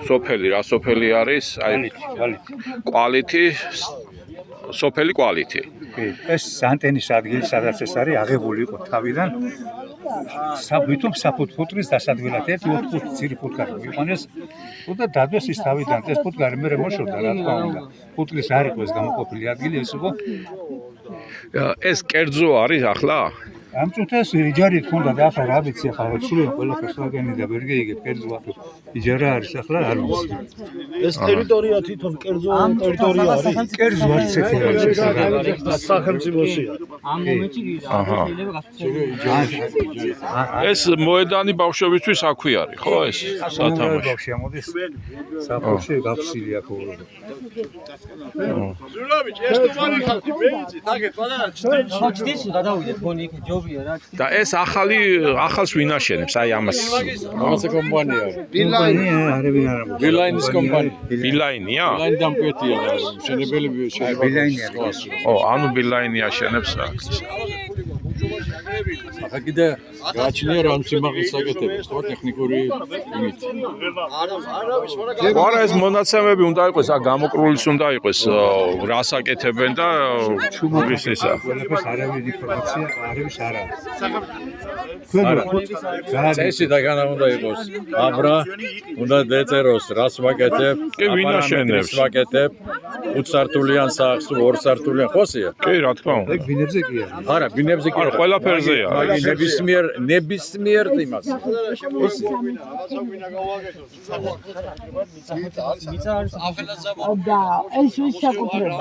სოფელი რა სოფელი არის? აი quality სოფელი quality. ეს ანტენის ადგილი სადაც ეს არის აღებული იყო თავიდან ვითომ საფუთფუტრის დასადგილად ერთი 4 წირი ფუტკარი მიყანეს და დადოს ის თავიდან ეს ფუტკარი მე მოშორდა რა თქმა უნდა ფუტკრის არ იყო ეს გამოყოფილი ადგილი ეს იყო ეს კერძო არის ახლა ამ წუთას იჯარით ქონდა და ახლა რა ვიცი ახლა სულ ყველაფერს ვაგენი და ვერ გეიგე კერძო აქ იჯარა არის ახლა არ ვიცი ეს ტერიტორია თვითონ კერძო ტერიტორია არის კერძო არის ეს სახელმწიფოსია ამ მომენტში შეიძლება ეს მოედანი ბავშვებისთვის აქვე არის ხო ეს სათამაშო ბავშვი ამოდის საფოში გაფსილი აქ ზურაბიჩ ეს თუ მარიხავდი მეიცი თაგეთ ბანანა ჩდიში გადავიდეთ გონი იქ ჯობია რა და ეს ახალს ვინ აშენებს აი ამას რაღაცა კომპანია Beeline's company. Beeline-ია? Beeline დამკვეთია და მშენებელი Beeline-ია. ო, ანუ Beeline-ი აშენებს აქ. ახლა კიდე გააჩნია რამ სიმაღლის საკეთებს, ხო, ტექნიკური იმით. არა ეს მონაცემები უნდა იყოს, აქ გამოკრულიც უნდა იყოს, რას აკეთებენ და ჩუბურის ისა. ყველაფერს არავის ინფორმაცია არავის არ აქვს. წესი და განა უნდა იყოს. აბრა უნდა დაწეროს რას ვაკეთებ, ვინ აშენებს? ვაკეთებ 5 სართულიან სახლს, 2 სართულიან ხოსია? კი, რა თქმა უნდა. ეგ ბინებზე კი არის. არა, ბინებზე კი არა, ყველაფერზეა. აი ნებისმიერ იმას. და ეს ის საკუთრება.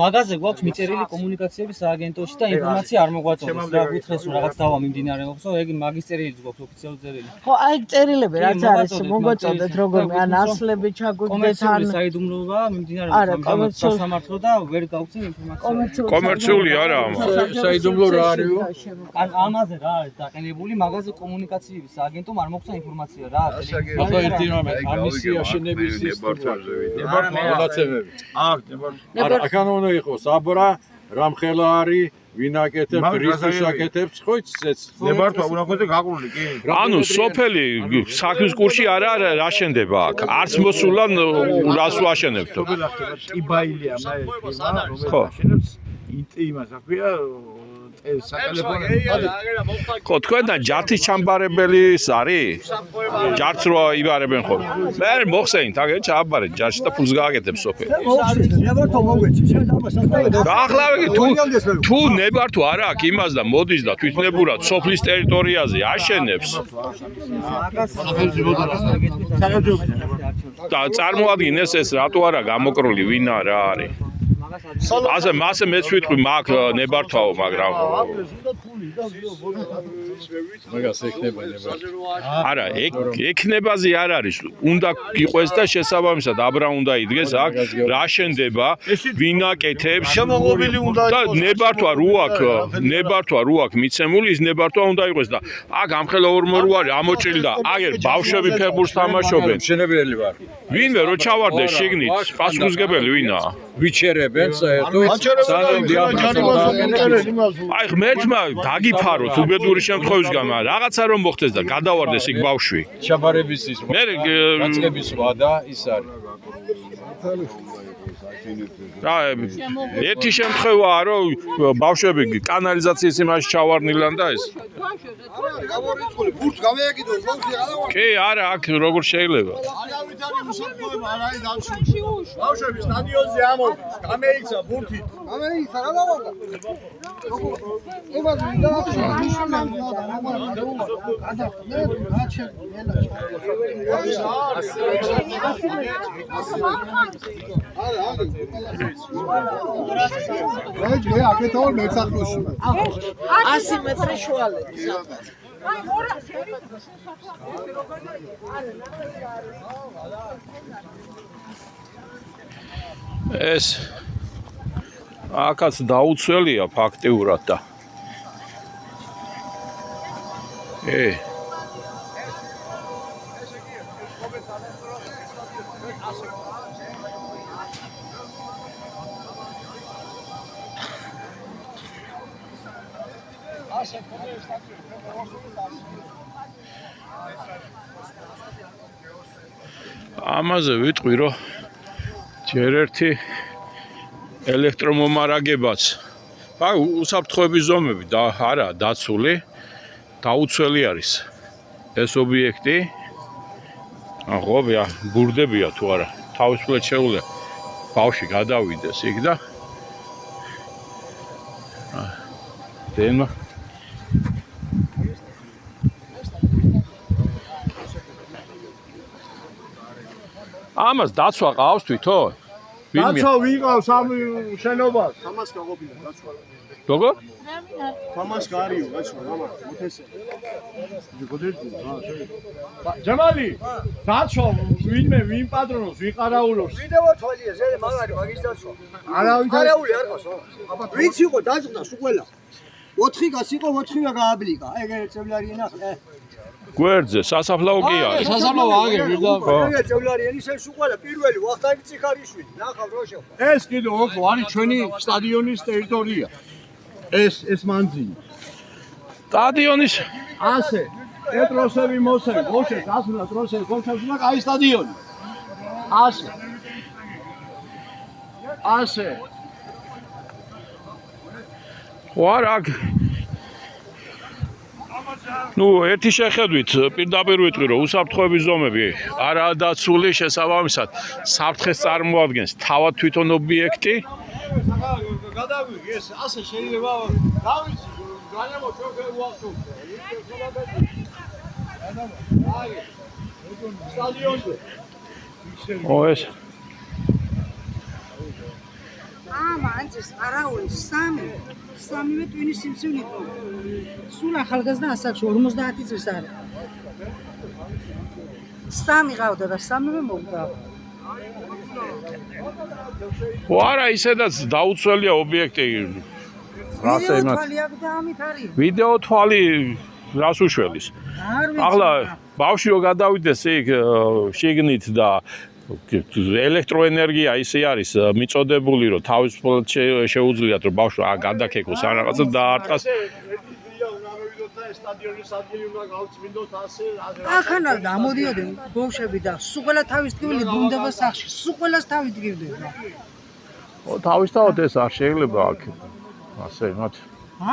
მაგაზე გვაქვს მიწერილი კომუნიკაციების სააგენტოში და ინფორმაცია არ მოგვაწოდებს. რა გითხეს რომ რაღაც დავა მიმდინარეობსო, ეგ მაგის წერილი გვაქვს ოფიციალური წერილი. ხო, აი წერილები რაც არის, მოგვაწოდეთ როგორმე ან ასლები ჩაგუდგეთ ან საიდუმლოა მიმდინარეობს სასამართლო და ვერ გავხსენ ინფორმაცია. კომერციული არა საიდუმლო რა არისო? ან ამაზე რა არის დაყენებული მაგაზე კომუნიკაციების სააგენტომ არ მოგვცა ინფორმაცია რა არის. ახლა ერთი რამე ამისი აშენების მონაცემები. არა, აქან უნდა იყოს აბრა რამხელა არის ვინ აკეთებს, რისთვის აკეთებს, ხო იცით? ნებართვა უნდა ქონდეს გაყრული კი. ანუ სოფელი საქმის კურსში არა აშენდება აქ. არც მოსულან რას ვაშენებთო. ტიბაილია მე ხო. აშენებს იმას აქვია სატელეფონო ხო, თქვენთან ჯართის ჩამბარებელის არის? ჯართს რო იბარებენ ხო? მე მოხსენით, აგერ ჩააბარეთ ჯარში და ფულს გააკეთებს სოფელი. ნებართვა მოვეცი, შენ დამასახავე. ახლა თუ ნებართვა არ აქვს იმას და მოდის და თვითნებურად სოფლის ტერიტორიაზე აშენებს. და წარმოადგინეს ეს რატო არა გამოკრული ვინ რა არის? ასე მეც ვიტყვი მაგ ნებართვაო, მაგრამ მაგას ექნება ნებართვა. არა, ექნებაზე არ არის. უნდა იყოს და შესაბამისად აბრა უნდა იდგეს აქ რა შენდება, ვინ აკეთებს. შემოღობილი უნდა და ნებართვა რო აქვს მიცემული, ის ნებართვა უნდა იყოს და აქ ამხელა 2 არის ამოჭრილი და აგერ ბავშვები ფეხბურთს თამაშობენ. მშენებელი ვარ. ვინმე რო ჩავარდეს შიგნით, პასუხისგებელი ვინა? ვიჩერებენ საერთოდ სანამ აი ღმერთმა დაგიფაროთ უბედური შემთხვევისგან, რაღაცა რომ მოხდეს და გადავარდეს იქ ბავშვი. ჩაბარების ის მე რაწყების ვადა ის არის. რა ერთი შემთხვევაა რომ ბავშვები კანალიზაციის იმაში ჩავარნილან და ეს გამორიცხული ბურთს გამეაკიდოს ბავშვი გადავარ. კი არა აქ როგორ შეიძლება არავით არის უსაფრთხოება არ არის დამშვიდობი. ბავშვები სტადიონზე ამოდის, გამეიქცა ბურთით. გამეიქცა გადავარ. მე აკეთავ მეცახლოში. 100 მეტრი შუალები. ეს აქაც დაუცველია ფაქტიურად და ამაზე ვიტყვი რომ ჯერ ერთი ელექტრომომარაგებაც უსაფრთხოების ზომები და არა დაცული დაუცველი არის ეს ობიექტი აღობია ბურდებია თუ არა თავისუფლად შეუძლია ბავშვი გადავიდეს იქ და დემა ამას დაცვა ყავს თვითონ დაცვა ვიყავს ამ შენობას ამას გაყოფილა დაცვა როგორ ამას გარიო დაცვა მამა მოთესე ჯამალი დაცვა ვინმე ვინ პატრონობს ვინ ყარაულობს ვიდეო თვალია ზე მაგარი მაგის დაცვა არავინ ყარაული არ ყავს ვინც იყო დაწყდა სულ 4 გას იყო 4-მა გააბლიკა ეგ წევლარიანი ახლა გვერდზე სასაფლაო კი არის სასაფლაო აგერ ვირდა ეგ წევლარიანი სულ პირველი ვახტანგი ციხარიშვილი ნახავ რო შევა ეს კიდე ოქრო არის ჩვენი სტადიონის ტერიტორია ეს მანძილი სტადიონის ასე ეტროსები მოსე გოშეს ასულა ტროსები გოშესულა აი სტადიონი ასე ვარ აქ ნუ ერთი შეხედვით პირდაპირ ვიტყვი რომ უსაფრთხოების ზომები არაა დაცული შესაბამისად საფრთხეს წარმოადგენს თავად თვითონ ობიექტი გადავიღე ეს ასე შეიძლება გავიცი განემო ჩვენ უახშობთ სტადიონზე ეს ანძის ყარაული სამივე ტვინის სიმსივნე იყო. სულ ახალგაზრდა ასაკში 50 წლის არის. სამი ყავდა და სამივე მოვიდა. არა ისედაც დაუცველია ობიექტი რასე იმათ ვიდეო თვალი რას უშველის ახლა ბავშვიო გადავიდეს იქ შიგნით და ელექტროენერგია ისე არის მიწოდებული რომ თავისუფლად შეუძლიათ რომ ბავშვი გადაკეკოს ან რაღაცა დაარტყას ახანალ დამოდიოდნენ ბავშვები და სულ ყველა თავის ტკივილი ბრუნდება სახლში სულ ყველას თავი ტკივდება თავისთავად ეს არ შეიძლება აქ ასე მათ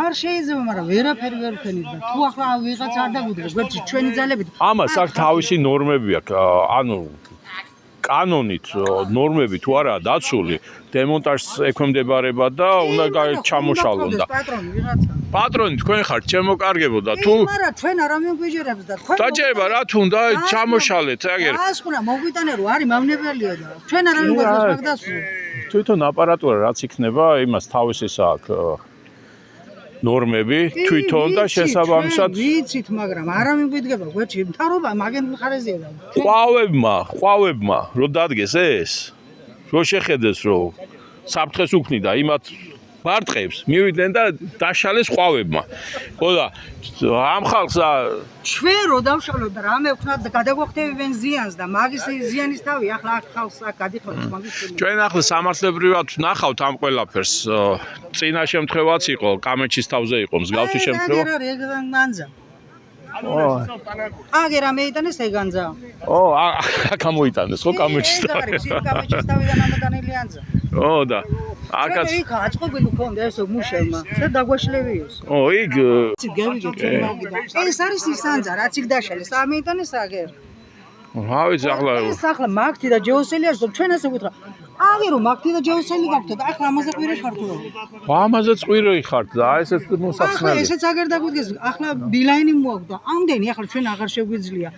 არ შეიძლება მაგრამ ვერაფერი ვერ ვქენით და თუ ახლა ვიღაც არ დაგვიდგეს ვერც ჩვენი ძალებით ამას აქ თავისი ნორმები აქვს ანუ კანონით ნორმები თუ არაა დაცული დემონტაჟს ექვემდებარება და უნდა ჩამოშალონ და პატრონი თქვენ ხართ ჩემოკარგებო და თუ არა ჩვენ არ ამიგვიჯერებს და თქვენ დაჭერება რა თუ უნდა ჩამოშალეთ აგერ ასკუნა მოგვიტანე რომ არის მავნებელია და ჩვენ არ ამიგვაძლევს მაგ დაცვა თვითონ აპარატურა რაც იქნება იმას თავისი აქვს ნორმები თვითონ და შესაბამისად ვიცით მაგრამ არ ამიგვიდგება გვერდში მთავრობა მაგენ მხარეზეა და ყვავებმა რო დადგეს ეს რო შეხედეს რომ საფრთხეს უქმნიდა იმათ ბარტყებს მივიდნენ და დაშალეს ყვავებმა ხო და ამ ხალხს ჩვენ რო დავშალოთ და რამე ვქნათ და გადაგვახტევენ ზიანს და მაგის ზიანის თავი ახლა აქ ხალხს აქ გადიხოთ მაგის ჩვენ ახლა სამართლებრივად ნახავთ ამ ყველაფერს წინა შემთხვევაც იყო კამეჩის თავზე იყო მსგავსი შემთხვევა აგერა მეიტანეს ეგანძა აქ მოიტანეს ხო კამეჩის თავიდან ამოდანილი ანძა და აკაც იქ აწყობილი ქონდა ესო მუშევმა და დაგვაშლევიოს იქ გავიგეთ ეს არის ის ანძა რაც იქ დაშალეს ამეიტანეს აგერ რა ვიცი ახლა მაგთი და ჯეოსელი არის ჩვენ ასე ვუთხრა აგერო მაგთი და ჯეოსელი გაქვთ და ახლა ამაზე ყვირე ხართ ამაზე ყვირე ხართ და ესეც მოსახსნელი ესეც აგერ დაგვიდგეს ახლა ბილაინი მოაქვს ამდენი ახლა ჩვენ აღარ შეგვიძლია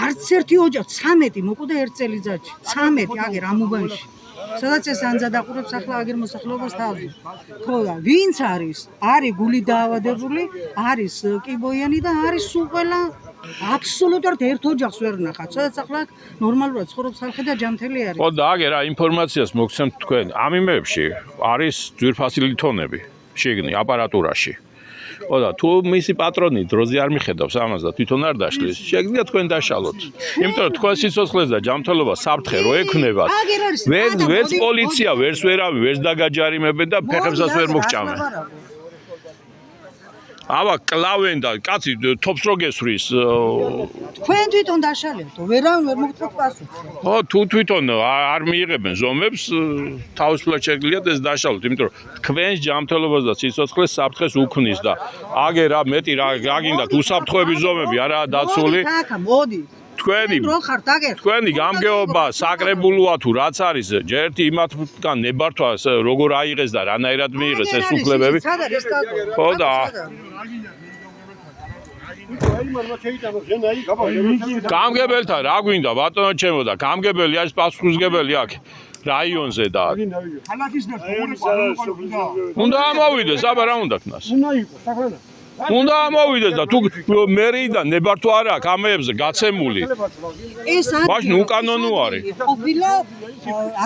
არც ერთი ოჯახ 13 მოკვდა ერთ წელიწადში 13 აგერ ამ უბანში სადაც ეს ანძა დაყურებს ახლა აგერ მოსახლეობას თავზე ხო და ვინც არის გული დაავადებული არის კიბოიანი და არის სულ ყველა აბსოლუტურად ერთ ოჯახს ვერ ნახავთ სადაც ახლა ნორმალურად ცხოვრობს ხალხი და ჯანმრთელი არის ხო და აგერ ინფორმაციას მოგცემთ თქვენ ამ იმებში არის ძვირფასი ლითონები შიგნი აპარატურაში ხო და თუ მისი პატრონი დროზე არ მიხედავს ამას და თვითონ არ დაშლის შეგიძლია თქვენ დაშალოთ იმიტომ რომ თქვენ სიცოცხლეს და ჯანმრთელობა საფრთხე რო ექნებათ ვერც პოლიცია ვერც ვერავი ვერც დაგაჯარიმებენ და ფეხებსაც ვერ მოგჭამენ აბა კლავენ და კაცი თოფს რო გესვრის თქვენ თვითონ დაშალებთ ვერავინ ვერ მოგწევთ პასუხს ხო თუ თვითონ არ მიიღებენ ზომებს თავისუფლად შეგიძლიათ ეს დაშალოთ იმიტომ რომ თქვენს ჯანმრთელობას და სიცოცხლეს საფრთხეს უქმნის და აგე რა მეტი რა გინდათ უსაფრთხოების ზომები არაა დაცული მოდი თქვენი თქვენი გამგეობა საკრებულოა თუ რაც არის ჯერ იმათგან ნებართვა როგორ აიღეს და რანაირად მიიღეს ეს უფლებები ხო და გამგებელთან რა გვინდა ბატონო ჩემო და გამგებელი არის პასუხისმგებელი აქ რაიონზე და უნდა ამოვიდეს აბა რა უნდა ქნას უნდა ამოვიდეს და თუ მერეიდან ნებართვა არ აქვს ამებზე გაცემული ეს მაშინ უკანონო არის ყოფილა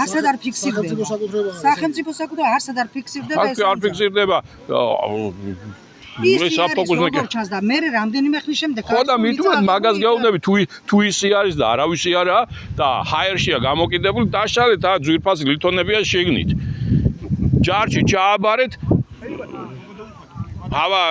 არსად არ ფიქსირდება სახელმწიფო საკუთრება არსად არ ფიქსირდება ეს არ ფიქსირდება ის საფოკუსმეკე და მე რამდენიმე ხნის შემდეგ ხო და მithumet მაგას გეუბნები თუ ისი არის და არავისი არაა და ჰაერშია გამოკიდებული დაშალეთ და ძვირფასი ლითონებია შეგნით ჯარში ჩააბარეთ აბა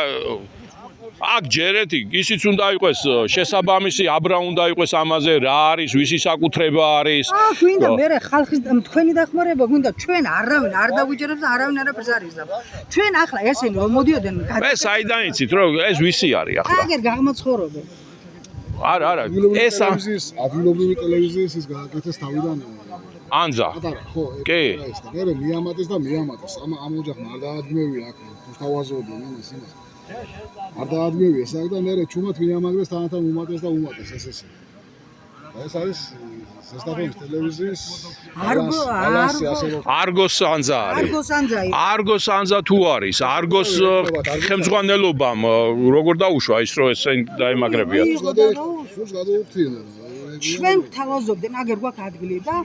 აქ ჯერეთი ისიც უნდა იყოს შესაბამისი აბრა უნდა იყოს ამაზე რა არის ვისი საკუთრება არის გვინდა მე ხალხის თქვენი დახმარება გვინდა ჩვენ არავინ არ დავიჯერებს და არავინ არაფერს არ იზამ ჩვენ ახლა ესენი რომ მოდიოდნენ მე საიდან იცით რომ ეს ვისი არის ახლა აგერ გამოცხოვრობენ არა ეს ადგილობრივი ტელევიზიის ის გააკეთეს თავიდან ანზა ხო კი მე მიამატეს და მიამატეს ამ ოჯახმა არ დაადგმევია აქ თავაზოდნენ იმას არ დაადგმევია ეს აქ და მე ჩუმად მიამაგრეს თანათან უმატეს და უმატეს ეს ეს არის ზესტაფონის ტელევიზიის არგოს ანზა არის არგოს ანზა თუ არის არგოს ხელმძღვანელობამ როგორ დაუშვა ის რომ ეს დაემაგრებია სულს გადაუხდიდნენ ჩვენ თავაზობდნენ აგერ გვაქვს ადგილი და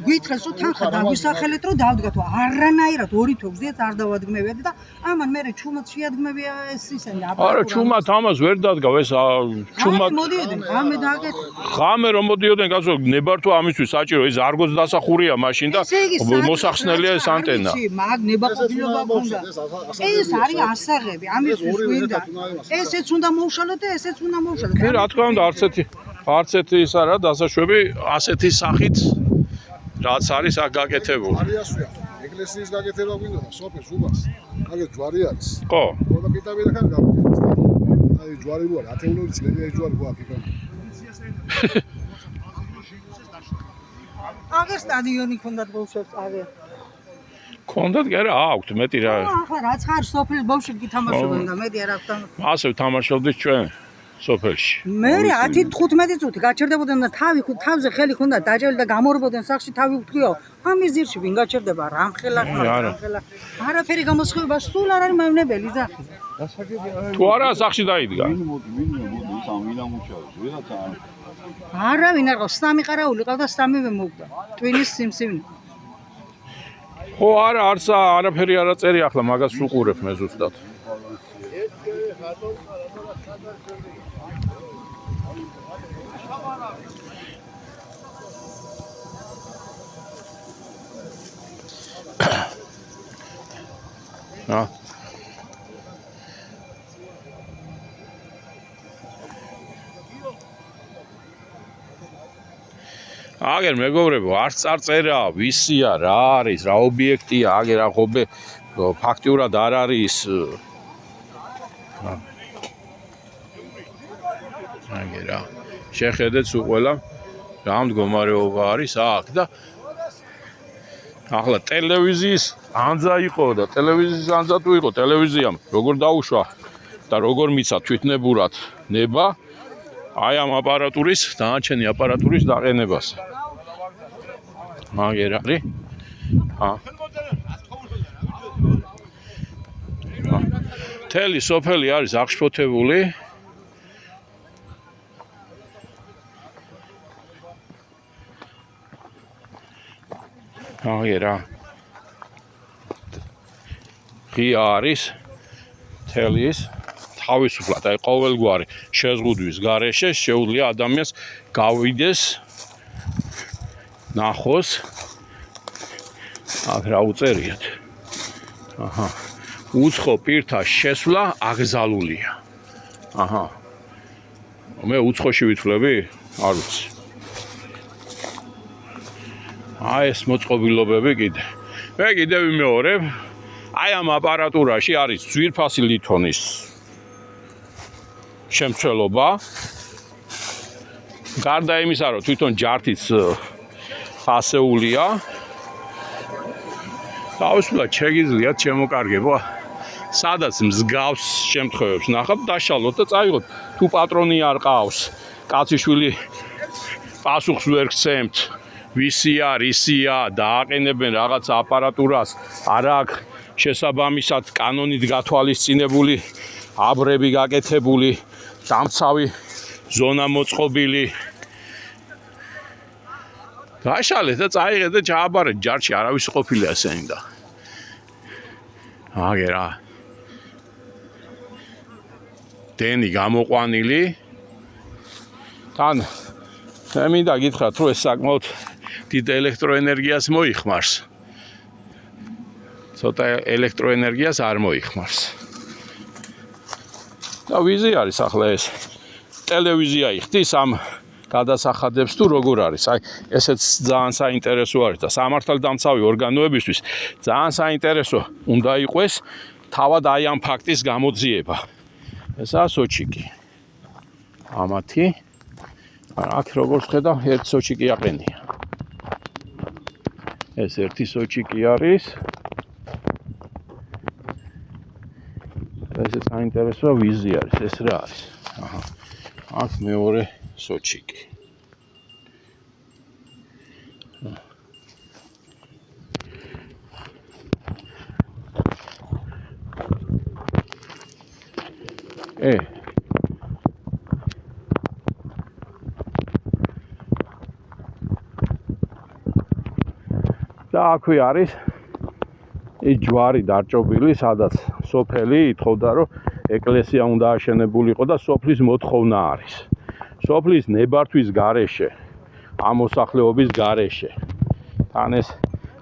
გვითხრეს რომ თანხა დაგვისახელეთ რომ დავდგათ არანაირად ორი თვეზე არ დავადგმევიათ და ამან მე ჩუმად შეადგმევია ეს ისენი არა ჩუმად ამას ვერ დადგავ ეს ჩუმად მოდიოდნენ ღამე დააკეთე ღამე რომ მოდიოდნენ კაცო ნებართვა ამისთვის საჭირო ეს არგოს დასახურია მაშინ და მოსახსნელია ეს ანტენა მაგ ნებაყოფილობა გქონდა ეს არის ასაღები ამისთვის გვინდა ესეც უნდა მოუშალოთ და ესეც უნდა მოუშალოთ კი რა თქმა უნდა არც ერთი ის არა დასაშვები ასეთი სახით რაც არის აქ გაკეთებული არიასვია ეკლესიის გაკეთება გვინდა და სოფელს უბას აგერ ჯვარი არის ხო და პიტამიდაკან გამოდიდეს აი ჯვარი ვარ ათეულობით წლები ეს ჯვარი გვაქვს იქ აგერ სტადიონი ქონდათ ბავშვებს აგერ ქონდათ კი არა აქვთ მეტი რა ახლა რაც ხარ სოფლის ბავშვები თამაშობენ და მეტი არ აქვს ასე თამაშობდით ჩვენ სოფელში მე 10-15 წუთი გაჩერდებოდნენ და თავზე ხელი ქონდა დაჭერილი და გამორბოდნენ სახში თავი ვთქვიო ამის ძირში ვინ გაჩერდება რამხელა არაფერი გამოსხივება სულ არ არის მავნებელი ძახი თუ არა სახში დაიდგა არავინ არ ყავს 3 ყარაული ყავდა 3-ვე მოვდა ტვინის სიმსივნე ხო არა არაფერი არ აწერი ახლა მაგას უყურებ მე ზუსტად აგერ მეგობრებო არც წარწერა ვისია რა არის რა ობიექტია აგერ ახობე ფაქტიურად არ არის აგერა შეხედეთ სულ ყველა რა მდგომარეობა არის აქ და ახლა ტელევიზიის ანზა იყო და ტელევიზიის ანზა თუ იყო ტელევიზიამ როგორ დაუშვა და როგორ მიცა თვითნებურად ნება აი ამ აპარატურის დანარჩენი აპარატურის დაყენებას მაგერ არის თელი სოფელი არის აღშფოთებული აგერა ღია არის თელის თავისუფლად აი ყოველგვარი შეზღუდვის გარეშე შეუძლია ადამიანს გავიდეს ნახოს აქ რა უწერიათ აჰა უცხო პირთა შესვლა აკრძალულია. აჰა. მე უცხოში ვითვლები? არ ვიცი. აი ეს მოწყობილობები კიდე. მე კიდევ ვიმეორებ, აი ამ აპარატურაში არის ძვირფასი ლითონის შემცველობა. გარდა იმისა, რომ თვითონ ჯართიც ფასეულია, თავისუფლად შეგიძლიათ შემოკარგება, სადაც მსგავს შემთხვევებს ნახავთ, დაშალოთ და წაიღოთ. თუ პატრონი არ ყავს, კაციშვილი პასუხს ვერ გცემთ, ვისია, რისია, დააყენებენ რაღაც აპარატურას, არ აქვს შესაბამისად კანონით გათვალისწინებული აბრები გაკეთებული, დამცავი ზონა მოწყობილი. დაშალეთ და წაიღეთ და ჩააბარეთ ჯარში, არავის ყოფილი ასენი და. აგერა. დენი გამოყვანილი. თან მე მინდა გითხრათ, რომ ეს საკმაოდ დიდ ელექტროენერგიას მოიხმარს. ცოტა ელექტროენერგიას არ მოიხმარს. და ვიზი არის ახლა ეს. ტელევიზია იხდის ამ გადასახადებს თუ როგორ არის. აი ესეც ძალიან საინტერესო არის და სამართალდამცავი ორგანოებისთვის ძალიან საინტერესო უნდა იყოს თავად აი ამ ფაქტის გამოძიება. ესაა სოჩიკი. ამათი აქ როგორც ხედავ, ერთ სოჩიკი აყენია. ეს ერთი სოჩიკი არის. ესეც საინტერესოა ვიზი არის, ეს რა არის. აჰა. აქ მეორე სოჩიკი. და აქვე არის ის ჯვარი დარჭობილი, სადაც სოფელი ითხოვდა, რომ ეკლესია უნდა აშენებულიყო და სოფლის მოთხოვნა არის. სოფლის ნებართვის გარეშე, ამ მოსახლეობის გარეშე. თან ეს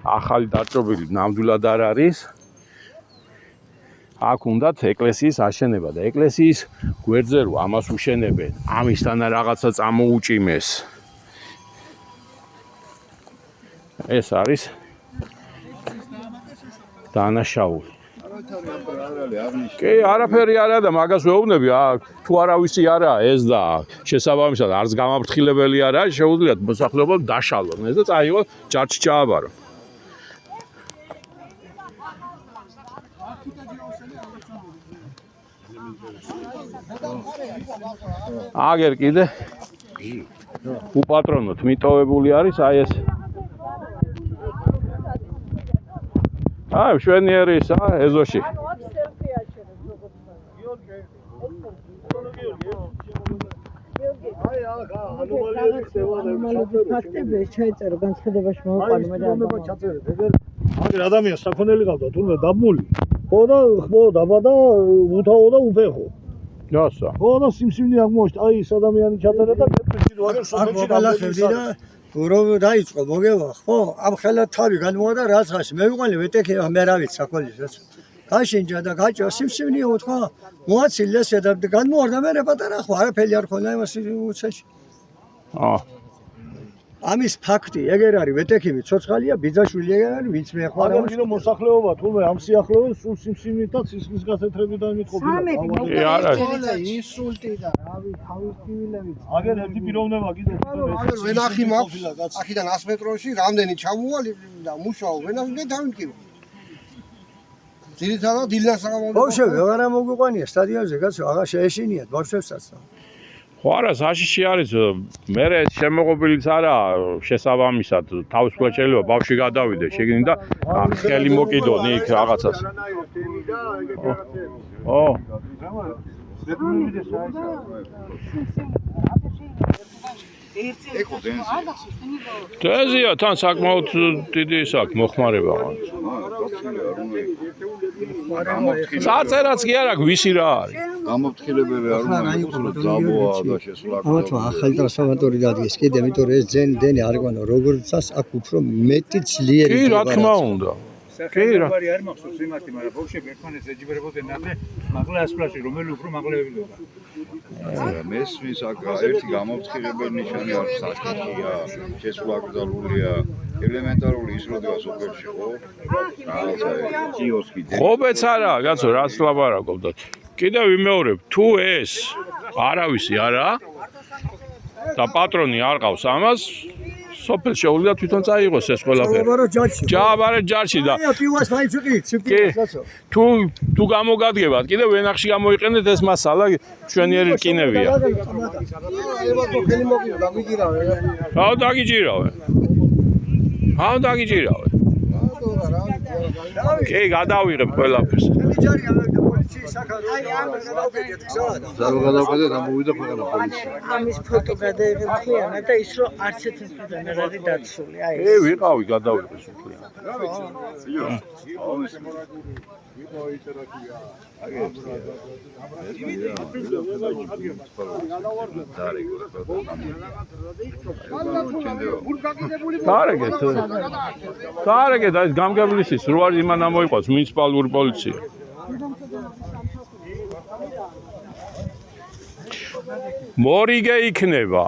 ახალი დარჭობილი ნამდვილად არ არის. აქ უნდათ ეკლესიის აშენება და ეკლესიის გვერდზე რო ამას უშენებენ, ამისთანა რაღაცა წამოუჭიმეს. ეს არის დანაშაული. კი, არაფერი არა და მაგას ვეუბნები, თუ არავისი არა ეს და შესაბამისად არც გამაფრთხილებელი არა, შეუძლიათ მოსახლეობამ დაშალონ ეს და წაიღო ჯარში ჩააბარო. აგერ კიდე უპატრონოთ მიტოვებული არის აი ეს. აი მშვენიერისა ეზოში. ფაქტები შეეწერა განცხადებაში მოუყვა აგერ ადამიანს საქონელი ყავდა თურმე დაბმული. ხო და ხო დაბა და უთავო და უფეხო. გასა. ხო და სიმსივნე აღმოჩნდა. აი ეს ადამიანი ჩაწერა და კეთილში რო აგერ სოფელში გადახევდი და რომ დაიწყო მოგევა ხო ამ ხელად თავი განმოვადა რაღაცაში მე ვიყვანე ვეტექი მე რა ვიცი საქონლის გაშინჯა და გაჭა სიმსივნეო თქვა მოაცილეს და განმოვარდა მე პატარა ხო არაფერი არ ქონდა იმას უცეში. ამის ფაქტი ეგერ არის ვეტექიმი ცოცხალია ბიძაშვილი ეგერ არის ვინც მე ხო არა რომ მოსახლეობა თურმე ამ სიახლოვეს სულ სიმსივნით და ცისხლის გასეთრებიდან მიტყობილა. ინსულტი და რავი თავის ტივილები. აგერ ერთი პიროვნება კიდე აგერ ვენახი მაქვს აქედან 100 მეტროში რამდენი ჩამოვალი და მუშაობ ვენახი და დავიმკირო. ძირითადად დილას აღმოვიდა. ბავშვები აღარა მოგვიყვანია სტადიონზე კაცო აღარ შეეშინიათ ბავშვებსაც. ხო არა საშიში არის მე შემოღობილიც არა შესაბამისად თავისუფლად შეიძლება ბავშვი გადავიდე შეგინდა ხელი მოკიდონ იქ რაღაცას. ო დეზია თან საკმაოდ დიდი ის აქვს მოხმარება მას. საწერაც კი არ აქვს ვისი რა არის. გამოფრთხილებელი არ უნდა იყოს რომ ძაბოა და შესვლა. მოთვა ახალი ტრანსფორმატორი დადგეს კიდე იმიტომ რომ ეს დენი არ ყვანო როგორცაც აქ უფრო მეტი ძლიერი კი რა თქმა უნდა. კი რა. საერთოდ არ მახსოვს იმათი, მაგრამ ბოქშები ერთმანეთს ეჯიბრებოდნენ ნახე, მაღლა ასკლაში რომელი უფრო მაღლებელობა. მესმის აქ ერთი გამომწირებელი ნიშანი არის საკითხია, შესვლა აკრძალულია, ელემენტარული ის რო დგას ოფერში ხო? რაღაცა კიოსკი. ხობეც არა, კაცო, რას ლაპარაკობდათ. კიდევ ვიმეორებ, თუ ეს არავისი არა და პატრონი არ ყავს ამას, სოფელ შეუძლია თვითონ წაიღოს ეს ყველაფერი. ჯაბარე ჯარში და პივას მაინც ვიყიდით, სიკვდილს კაცო. თუ გამოგადგებათ, კიდევ ვენახში გამოიყენეთ ეს მასალა, ჩვენიერი რკინებია. აუ დაგიჭირავე. კი, გადავიღებ ყველაფერს. ამის ფოტო გადაიღებ ხიანა და ის რომ არც ერთიდან არ არის დაცული. აი ვიყავი გადავიღე სულიან. გარეგე და ეს გამგებლისის რო არის იმან ამოიყვანს მუნიციპალური პოლიცია. მორიგე იქნება.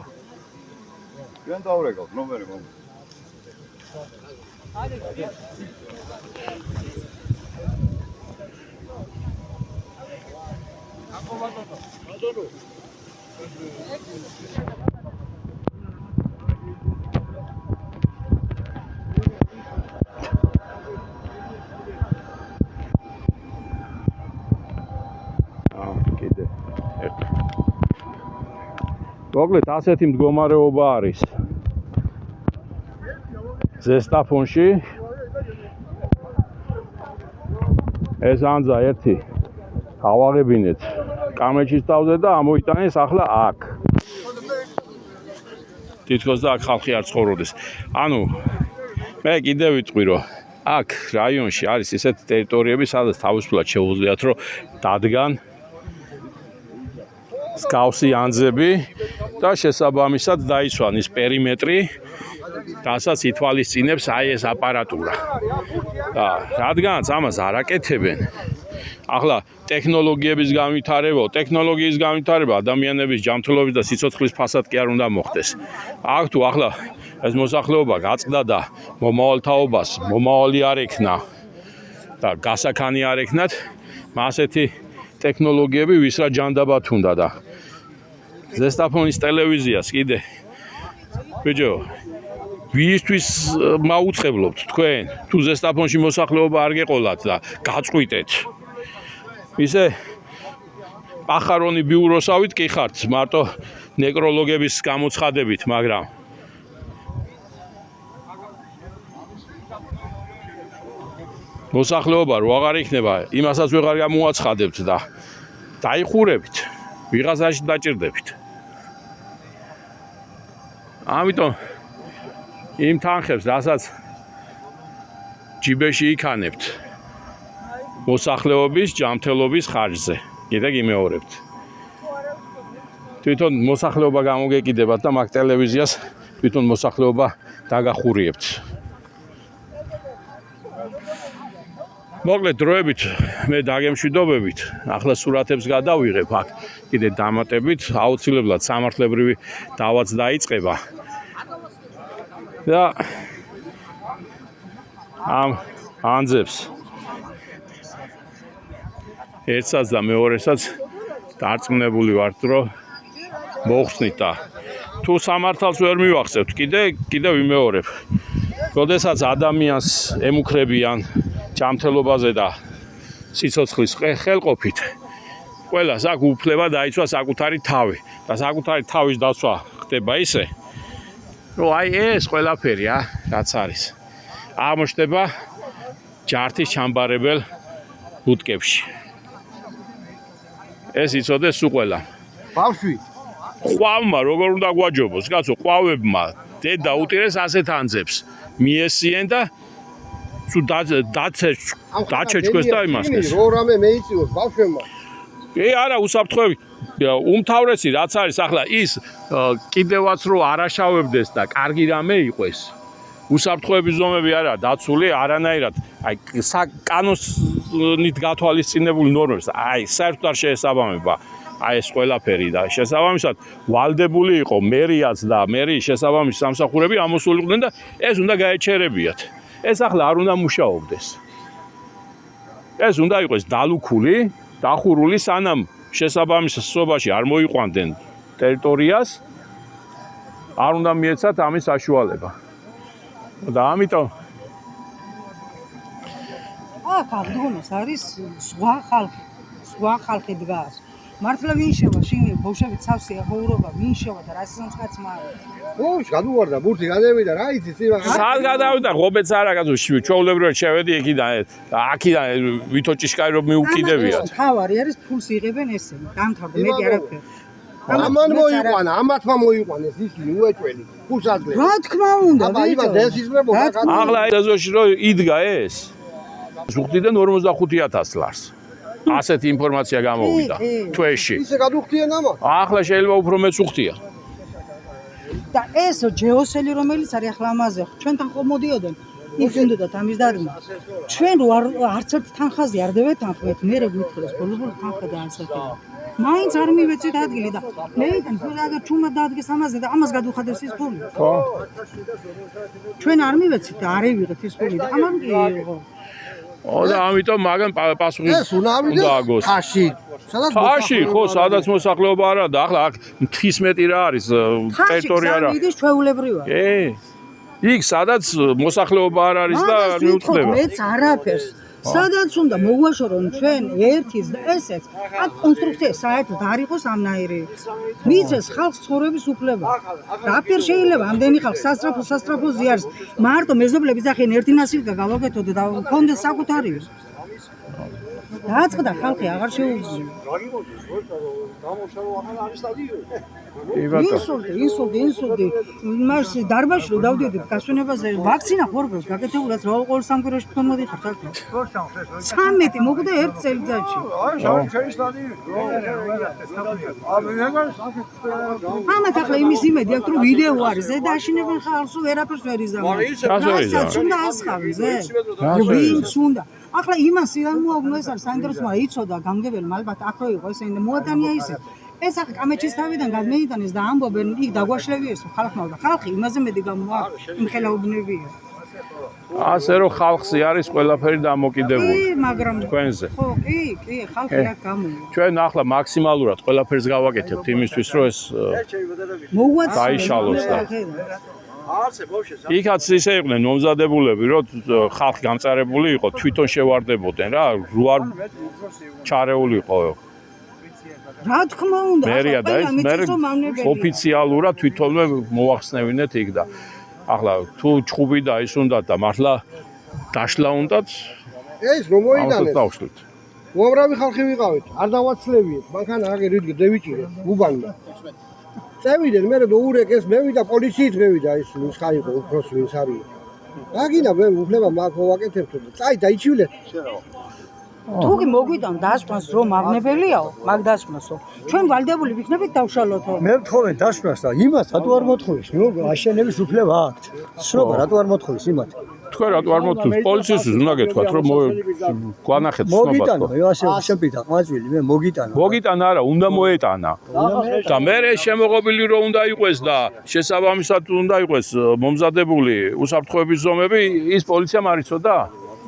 ჩვენ დავრეკავთ ნომერი მომი. მოკლედ ასეთი მდგომარეობა არის ზესტაფონში. ეს ანძა ერთი ავაღებინეთ კამეჩის თავზე და ამოიტანეს ახლა აქ. თითქოს და აქ ხალხი არ ცხოვრობდეს. ანუ მე კიდევ ვიტყვი რომ აქ რაიონში არის ისეთი ტერიტორიები, სადაც თავისუფლად შეუძლიათ რომ დადგან სკავსი ანძები და შესაბამისად დაიცვან ის პერიმეტრი, რასაც ითვალისწინებს აი ეს აპარატურა. და რადგანაც ამას არ აკეთებენ, ახლა ტექნოლოგიის განვითარება ადამიანების ჯანმრთელობის და სიცოცხლის ფასად კი არ უნდა მოხდეს. აქ თუ ახლა ეს მოსახლეობა გაწყდა და მომავალთაობას მომავალი არ ექნა და გასაქანი არ ექნათ, ასეთი ტექნოლოგიები ვისრა ჯანდაბათ უნდა და ზესტაფონის ტელევიზიას კიდე ბიჭო ვისთვის მაუწყებლობთ თქვენ თუ ზესტაფონში მოსახლეობა არ გეყოლათ და გაწყვიტეთ ისე პახარონი ბიუროსავით კი ხართ მარტო ნეკროლოგების გამოცხადებით მაგრამ მოსახლეობა რო აღარ იქნება იმასაც ვეღარ გამოაცხადებთ და დაიხურებით ვიღაცაში დაჭირდებით ამიტომ იმ თანხებს რასაც ჯიბეში იქანებთ მოსახლეობის ჯანმრთელობის ხარჯზე კიდე გიმეორებთ თვითონ მოსახლეობა გამოგეკიდებათ და მაგ ტელევიზიას თვითონ მოსახლეობა დაგახურიებთ მოკლედ დროებით მე დაგემშვიდობებით ახლა სურათებს გადავიღებ აქ კიდე დამატებით აუცილებლად სამართლებრივი დავაც დაიწყება და ამ ანძებს ერთსაც და მეორესაც დარწმუნებული ვართ რომ მოხსნით და თუ სამართალს ვერ მივახსენებთ კიდე ვიმეორებ როდესაც ადამიანს ემუქრებიან ჯანმრთელობაზე და სიცოცხლის ხელყოფით ყველას აქ უფლება დაიცვა საკუთარი თავი და საკუთარი თავის დაცვა ხდება ისე რომ აი ეს ყველაფერი რაც არის აღმოჩნდება ჯართის ჩამბარებელ ბუტკებში ეს იცოდეს უყველა ბავშვი ყვავმა როგორ უნდა გვაჯობოს კაცო ყვავებმა დედა უტირეს ასეთ ანძებს მიესიენ და სულ დაჩეჩქვეს და იმასდეს რო რამე მეიწიოს ბავშვებმა კი არა უსაფრთხოები უმთავრესი რაც არის ახლა ის კიდევაც რო არაშავებდეს და კარგი რამე იყოს უსაფრთხოების ზომები არა დაცული არანაირად აი კანონით გათვალისწინებული ნორმებს აი საერთოდ არ შეესაბამება აი ეს ყველაფერი და შესაბამისად ვალდებული იყო მერიაც და მერიის შესაბამისი სამსახურები ამოსულიყვნენ და ეს უნდა გაეჩერებიათ. ეს ახლა არ უნდა მუშაობდეს. ეს უნდა იყოს დალუქული, დახურული სანამ შესაბამის სობაში არ მოიყვანდნენ ტერიტორიას არ უნდა მიეცათ ამის საშუალება. და ამიტომ აქ აღდგომას არის სხვა ხალხი დგას. მართლა ვინ შევა შინი ბავშვები ცავსია ხოურობა ვინ შევა და რა სიცოცხლეც მაქვს. ოღონდ გადუვარდა ბურთი გადავიდა რა იცი ცივა. სად გადავიდა ღობეც არა გაწუ ჩვეულებრივად შევედი აქიდან ვითო ჭიშკარი რომ მიუკიდებიათ. თავარი არის ფულს იღებენ ესენი. დამთავრდა მეტი არაფერი. ამან მოიყვანა, ამათმა მოიყვანეს ისინი უეჭველი. ფულს აძლევს. რა თქმა უნდა, აბა იმას დესიზმრებოდა. ახლა ეზოში რომ იდგა ეს ზუგდიდან 45000 ლარს. ასეთი ინფორმაცია გამოვიდა თვეში. ისე გადუხდიან ამას. ახლა შეიძლება უფრო მეც უხდია. და ეს ჯეოსელი რომელიც არის ახლა ამაზე ჩვენთან ხომ მოდიოდნენ ის უნდათ ამის დადგმა. ჩვენ რო არც ერთ თანხაზე არ დევეთ თანხმეთ, მე რა გვითხრეს ბოლო-ბოლო თანხა დაასახელა. მაინც არ მივეცით ადგილი და მეიდან თუ აგერ ჩუმად დაადგეს ამაზე და ამას გადუხადებს ის ფული. ხო. ჩვენ არ მივეცით და არ ევიღეთ ის ფული და ამან კი იყო. და ამიტომ მაგან პასუხი უნდა აგოს. ხაში. სადაც ხაში ხო, სადაც მოსახლეობა არა და ახლა აქ მთის მეტი რა არის ტერიტორია რა. ხაში ჩვეულებრივია. იქ სადაც მოსახლეობა არ არის და არ მიუწვდება. მეც არაფერს. სადაც უნდა მოვაშორონ ჩვენ ერთის და ესეც აქ კონსტრუქცია საერთოდ არ იყოს ამნაირი. მიცეს ხალხს ცხოვრების უფლება. რაფერ შეიძლება ამდენი ხალხ სასტრაფო ზიარს მარტო მეზობლების ახენ ერთი ნასილკა გავაკეთოთ და გქონდეს საკუთარი. დააწყდა ხალხი აღარ შეუძლია. ინსულტი. მას დარბაზში რომ დავდიოდით გასვენებაზე ვაქცინა ხორბლს გაკეთებულაც რა ყოველ სამკვირვაში თქო მოდიხარ ხალხი. 13 მოკვდა ერთ წელიწადში. ამათ ახლა იმის იმედი აქვს რომ ვიდეო არის ზედ აშინებენ ხალხს ვერაფერს ვერ იზამენ. რასაც უნდა ასხავენ ზე. ვინც უნდა ახლა იმას სიამოვნო ეს არის საინტერესო მაგრამ იცოდა გამგებელი ალბათ აქ რო იყო ესე მოატანია ისე ეს ახლა კამეჩის თავიდან გადმეიტანეს და ამბობენ იქ დაგვაშლევიეს ხალხმა და ხალხი იმაზე მეტი გამოაქვს იმხელაუბნებია ასე რომ ხალხი არის ყველაფერი დამოკიდებული მაგრამ თქვენზე ხო კი ხალხი აქ გამოვა ჩვენ ახლა მაქსიმალურად ყველაფერს გავაკეთებთ იმისთვის რომ ეს დაიშალოს და იქაც ისე იყვნენ მომზადებულები, რომ ხალხი გამწარებული იყო, თვითონ შევარდებოდნენ რა, რო არ ჩარეულიყო. რა თქმა უნდა, მერია და ეს მე ოფიციალურად თვითონვე მოახსნევინეთ იქ და ახლა თუ ჩხუბი და ის უნდათ და მართლა დაშლა უნდათ ეს რომ მოიტანეს. უამრავი ხალხი ვიყავით, არ დავაცლებიეთ, მანქანა აგერ ვიდგე დევიჭირე, უბანდა. წევიდან მე დოურეკეს მევიდა პოლიციით მევიდა ის ვინც ხარიყო უფროს ვინც არის აგინა მე უფლება მაქვს მოვაკეთებთ და წაი დაიჩივლეთ თუ კი მოგვიტან დასკვნას რომ აღნებელიაო მაგ დასკვნასო ჩვენ ვალდებული ვიქნებით დავშალოთო მე ვთხოვე დასკვნას და იმას რატო არ მოთხოვის აშენების უფლება აქვს სრობა რატო არ მოთხოვის იმათ თქვენ რატო არ მოთხოვს პოლიციის უნდა გეთქვათ რომ გვანახეთ ცნობად მოგიტანა ასე შეპირდა ყვაძვილი მე მოგიტანა არა უნდა მოეტანა და მე შემოღობილი რომ უნდა იყოს და შესაბამისად უნდა იყოს მომზადებული უსაფრთხოების ზომები ის პოლიციამ არ იცოდა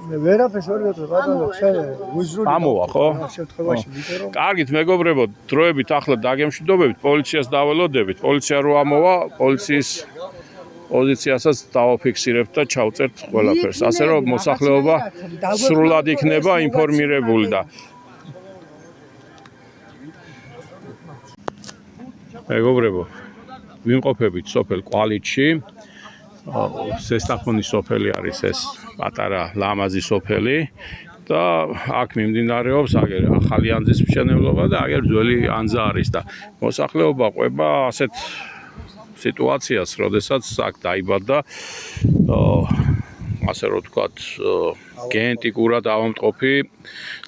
მე ვერაფერს ვერ ვეთქვი ბატონო შენ უზრუნო ამოვა ხო შემთხვევაში ვიტყვი რომ კარგით მეგობრებო დროებით ახლა დაგემშვიდობებით პოლიციას დაველოდებით პოლიცია რო ამოვა პოლიციის პოზიციასაც დავაფიქსირებთ და ჩავწერთ ყველაფერს. ასე რომ მოსახლეობა სრულად იქნება ინფორმირებული და მეგობრებო, ვიმყოფებით სოფელ კვალიტში. სესტაფონის სოფელი არის ეს პატარა ლამაზი სოფელი და აქ მიმდინარეობს აგერ ახალი ანძის მშენებლობა და აგერ ძველი ანძა არის და მოსახლეობა ყვება ასეთ სიტუაციას, როდესაც აქ დაიბადა ასე რომ ვთქვათ, გენეტიკურად ავამტყოფი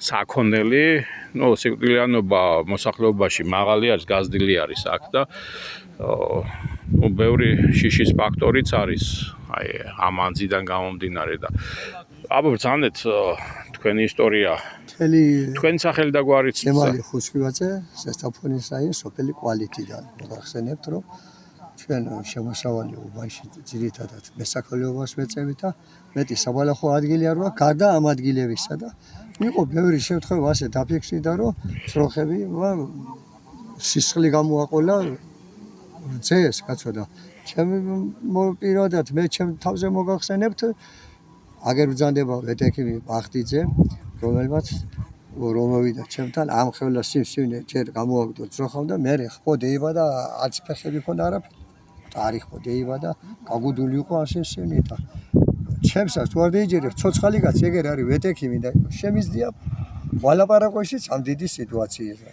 საქონელი, სიკვდილიანობა მოსახლეობაში მაღალი არის, გაზრდილი არის აქ და ბევრი შიშის ფაქტორიც არის აი ამ ანძიდან გამომდინარე და აბა ბრძანეთ თქვენი ისტორია მთელი თქვენი სახელი და გვარიც ზემალი ხუსკივაძე სასტაფონის რაიონის სოფელი კვალიტიდან მოგახსენებთ რომ ჩვენ შემოსავალი უბანში ძირითადად მესაქონლეობას ვეწევით და მეტი საბალახო ადგილი არ ვაქვს გარდა ამ ადგილებისა და იყო ბევრი შემთხვევა ასე დაფიქსირდა რომ ძროხები სისხლი გამოაყოლა ძეს კაცო და ჩემი პირადად მე ჩემ თავზე მოგახსენებთ აგერ ბრძანდება ვეტექიმი ბახტიძე რომელმაც რომოვიდა ჩემთან ამ ხელა სიმსივნე ჯერ გამოაგდო ძროხამ და მე ხპო დაიბადა არც ფეხები ქონდა არაფერი ტარიხ ხო დაიბადა გაგუდული იყო ამ სიმსივნით და ჩემსაც თუ არ დაიჯერებ ცოცხალი კაცი ეგერ არის ვეტექიმი და შემიზდია ვალაპარაკოშიც ამ დიდი სიტუაციაზე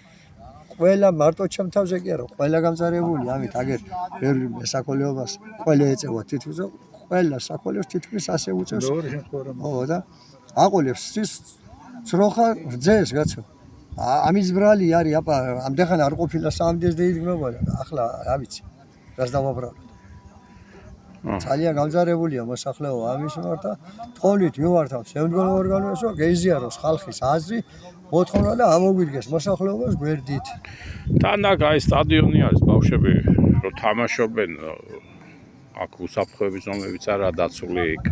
ყველა მარტო ჩემ თავზე კი არა ყველა გამწარებული ამით აგერ ბევრი მესაქონლეობას ყველა ეწევა თითქოს ყველა საქონლებს თითქმის ასე უწევს ხო და აყოლებს ის ძროხა რძეს კაცო ამის ბრალი არის აბა ამდენხან არ ყოფილა სამდენს დაიდგმებოდა ახლა რა ვიცი რას დავაბრალოთ ძალიან გამზარებულია მოსახლეობა ამის მიმართ და თხოვნით მიმართავ შემდგომ ორგანოებს რომ გეიზიაროს ხალხის აზრი მოთხოვნა და ამოგვიდგეს მოსახლეობას გვერდით თან აქ აი სტადიონი არის ბავშვები რომ თამაშობენ აქ უსაფრთხოების ზომებიც არა დაცული იქ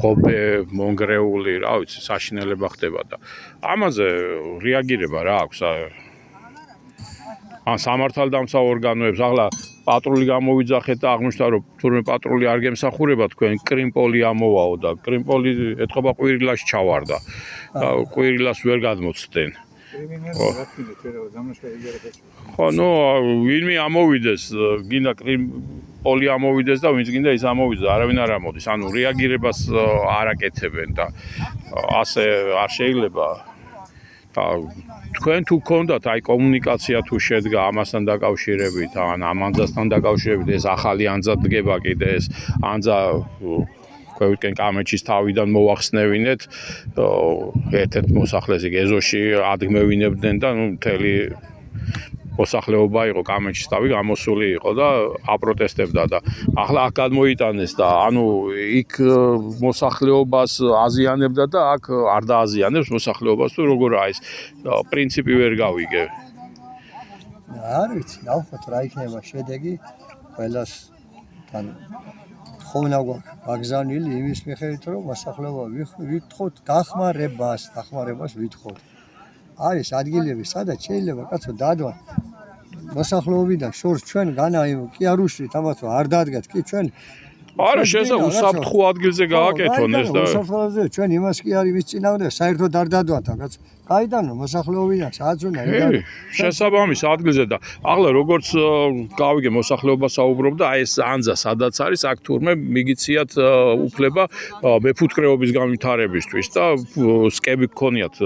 ხობე მონგრეული რა ვიცი საშინელება ხდება და ამაზე რეაგირება რა აქვს ან სამართალდამცავ ორგანოებს ახლა პატრული გამოვიძახეთ და აღმოჩნდა რომ თურმე პატრული არ გემსახურება თქვენ კრიმპოლი ამოვაო და კრიმპოლი ეთყობა ყვირილაში ჩავარდა და ყვირილას ვერ გადმოცდნენ ხო ნუ ვინმე ამოვიდეს გინდა კრიმპოლი ამოვიდეს და ვინც გინდა ის ამოვიდეს არავინ არ ამოდის ანუ რეაგირებას არ აკეთებენ და ასე არ შეიძლება თქვენ თუ გქონდათ აი კომუნიკაცია თუ შედგა ამასთან დაკავშირებით ან ამ ანძასთან დაკავშირებით ეს ახალი ანძა დგება კიდე ეს ანძა ქვევით კამეჩის თავიდან მოვახსნევინეთ ერთ-ერთ მოსახლეს იქ ეზოში ადგმევინებდნენ და ნუ მთელი მოსახლეობა იყო კამეჩის თავი გამოსული იყო და აპროტესტებდა და ახლა აქ გადმოიტანეს და ანუ იქ მოსახლეობას აზიანებდა და აქ არ დააზიანებს მოსახლეობას თუ როგორ არის პრინციპი ვერ გავიგე არ ვიცი ნახოთ რა იქნება შედეგი ყველას თან ხოვნა გვაგზავნილი იმის მიხედვით რომ მოსახლეობა ვითხოვთ დახმარებას ვითხოვთ არის ადგილები სადაც შეიძლება კაცო დადვა მოსახლეობიდან შორს ჩვენ განა კი არ უშლით ამათ არ დადგათ კი ჩვენ არა შესაძლოა უსაფრთხო ადგილზე გააკეთონ ეს და უსაფრთხოზე ჩვენ იმას კი არის ვის წინააღმდეგ საერთოდ არ დადვათა კაცო გაიდანო მოსახლეობიდან სადაც უნდა შესაბამის ადგილზე და ახლა როგორც გავიგე მოსახლეობა საუბრობდა აი ეს ანძა სადაც არის აქ თურმე მიგიციათ უფლება მეფუტკრეობის განვითარებისთვის და სკები გქონიათ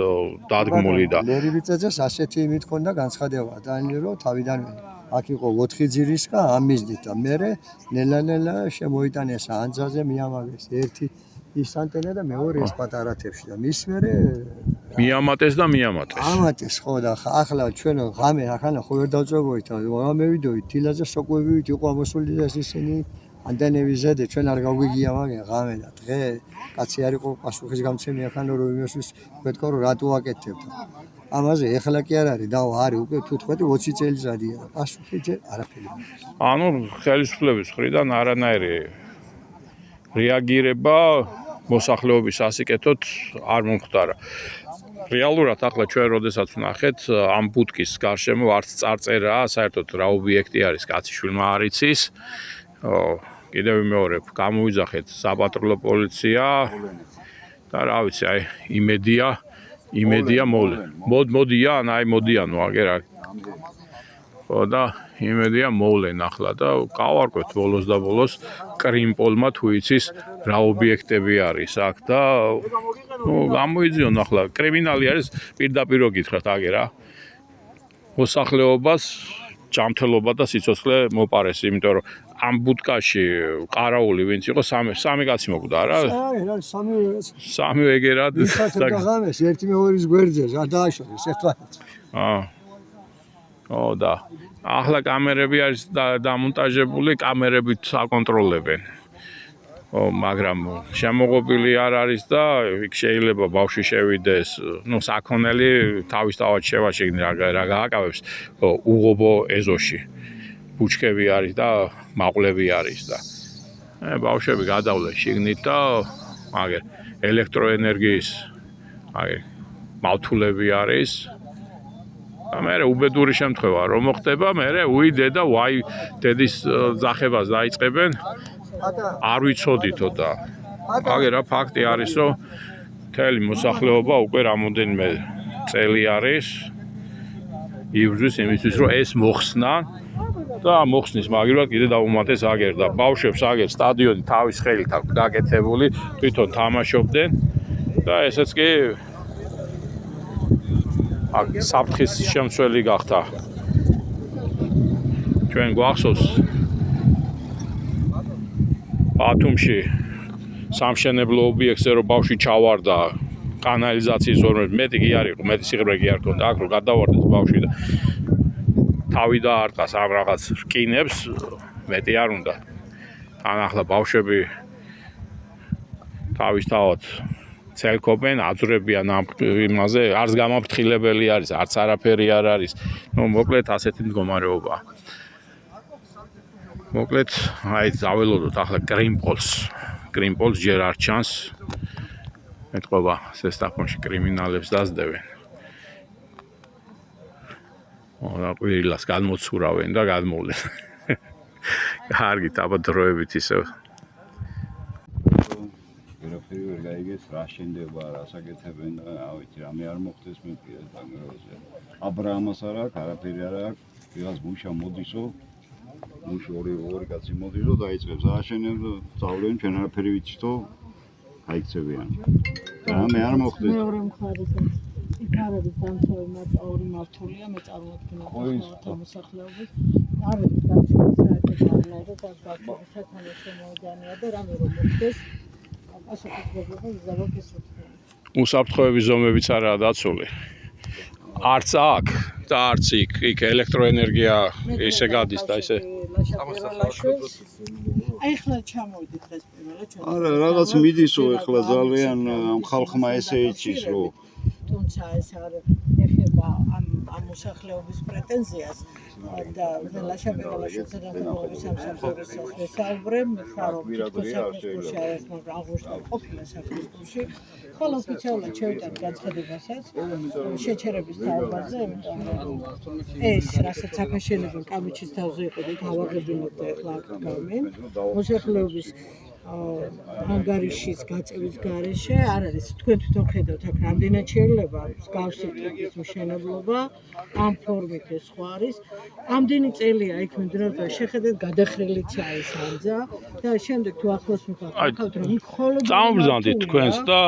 დადგმული და ლერივიწაძეს ასეთი იმით ქონდა განცხადება დანილი რომ თავიდანვე აქ იყო 4 ძირისკა ამიზდით და მე ნელა შემოიტანეს ანძაზე მიამაგეს ერთი ის ანტენა და მეორე ეს პატარა თებში და მის მერე მიამატეს ამატეს ხო და ახლა ჩვენ ღამე ახლა ხო ვერ დავწევოით ღამე ვიდოით დილაზე სოკვევით იყო ამოსული და ისინი ანტენების ზედა ჩვენ არ გავგვიგია მაგენ ღამე და დღე კაცი არ იყო პასუხის გამცემი ახლა რომ იმისთვის ვეთქო რომ რატო აკეთებდა ამაზე ეხლა კი არ არის და არის უკვე თუ თქვი 20 წელიწადია და პასუხი ჯერ არაფერი ანუ ხელისუფლების მხრიდან არანაირი რეაგირება მოსახლეობის ასიკეთოთ არ მომხდარა რეალურად ახლა ჩვენ როდესაც ვნახეთ ამ ბუტკის გარშემო არც წარწერაა საერთოდ რა ობიექტი არის კაციშვილმა არ იცის კიდევ მეორე გამოვიძახეთ საპატრულო პოლიცია და რა ვიცი აი იმედია მოდიან აი მოდიანო აგერ ხო და იმედია მოვლენ ახლა და გავარკვევთ ბოლოს და ბოლოს კრიმპოლმა თუ იცის რა ობიექტები არის აქ და ნუ გამოიძიონ ახლა კრიმინალი არის პირდაპირ გითხრათ აგერ რა მოსახლეობას ჯანმრთელობა და სიცოცხლე მოპარეს იმიტომ რომ ამ ბუტკაში ყარაული ვინც იყო სამი კაცი მოკვდა რა სამი ეგერად და ღამეს ერთი მეორის გვერდზე რა დააშორეს ერთმანეთს ო და ახლა კამერები არის დამონტაჟებული კამერებით აკონტროლებენ მაგრამ შემოღობილი არ არის და იქ შეიძლება ბავშვი შევიდეს, საქონელი თავისთავად შევაშეგნი რა გააკავებს უღობო ეზოში. ბუჩქები არის და მაყვლები არის და ბავშვები გადავლეს შიგნით და მაგერ ელექტროენერგიის მავთულები არის. და მე უბედური შემთხვევა რომ მოხდება, მე უიდე და ვაი დედის ძახებას დაიწყებენ. არ ვიცოდითო და მაგერა ფაქტი არის რომ მთელი მოსახლეობა უკვე რამოდენიმე წელი არის იბრძვის იმისთვის რომ ეს მოხსნა და მოხსნის მაგივრად კიდე დაუმატეს აგერ და ბავშვებს აგერ სტადიონი თავის ხელით აქვს გაკეთებული თვითონ თამაშობდნენ და ესეც კი საფრთხის შემცველი გახდა ჩვენ გვახსოვს ბათუმში სამშენებლო ობიექტზე რომ ბავშვი ჩავარდა კანალიზაციის ორმოებით მეტი კი არ იყო მეტი სიღრმე კი არ ქონდა აქ რომ გადავარდეს ბავშვი და თავი დაარტყას ამ რაღაც რკინებს მეტი არ უნდა თან ახლა ბავშვები თავისთავად ცელკობენ აძვრებიან ამ იმაზე არც გამაფრთხილებელი არის არც არაფერი არ არის მოკლედ ასეთი მდგომარეობაა მოკლედ აი დაველოდოთ ახლა კრიმპოლს ჯერ არ ჩანს ეთყობა სესტაფონში კრიმინალებს დასდევენ და ყვირილას გადმოცურავენ და გადმოვლენ კარგით აბა დროებით ისევ ვერაფერი ვერ გაიგეს რა შენდება რა საკეთებენ და ავიცი რამე არ მოხდეს მე პირადად აბრაამას არ აქვს არაფერი არ აქვს ვიღაც მუშა მოდისო მუშ ორი კაცი მოდისო დაიწყებს ააშენებს წავლენ ჩვენ არაფერი ვიცითო გაიქცევიან და რამე არ მოხდეს მეორე მხარესაც იქ არის დამცავი ორი მართულია მე წარმოადგენს მოსახლეობის არის დამცავი საერთოდ და გაკეთების სათანადო მოედანია და რამე რომ მოხდეს უსაფრთხოების ზომებიც არაა დაცული. არც აქ და არც იქ ელექტროენერგია ისე გადის და ისე აი ხლა ჩამოვიდით დღეს პირველად ჩვენ. არა, რაღაც მიდისო ეხლა ძალიან ამ ხალხმა ესე იცის რომ თუმცა ეს არ ეხება ამ მოსახლეობის პრეტენზიას და ლაშა-ბერალაშვილის დახმარების სამსახურისას ვესაუბრებ, მითხრა რომ თითქოს საფრთხეში არის, მაგრამ აგვისტო ყოფილა საფრთხეში. ხოლო ოფიციალურად შევიტანთ განცხადებასაც შეჩერების თაობაზე, ეს რასაც აკაშენებენ კამეჩის თავზე იყო და გავაგებინოთ და ეხლა აქ გავმენ. მოსახლეობის ანგარიშის გაწევის გარეშე არ არის თქვენ თვითონ ხედავთ აქ რამდენად შეიძლება მსგავსი ტიპის მშენებლობა ამ ფორმით ეს სხვა არის ამდენი წელია იქ მიმდინარეობდა შეხედეთ გადახრილიც არის ამძა და შემდეგ თუ ახლოს მივხვდით რომ მხოლოდ წამობრძანდით თქვენს და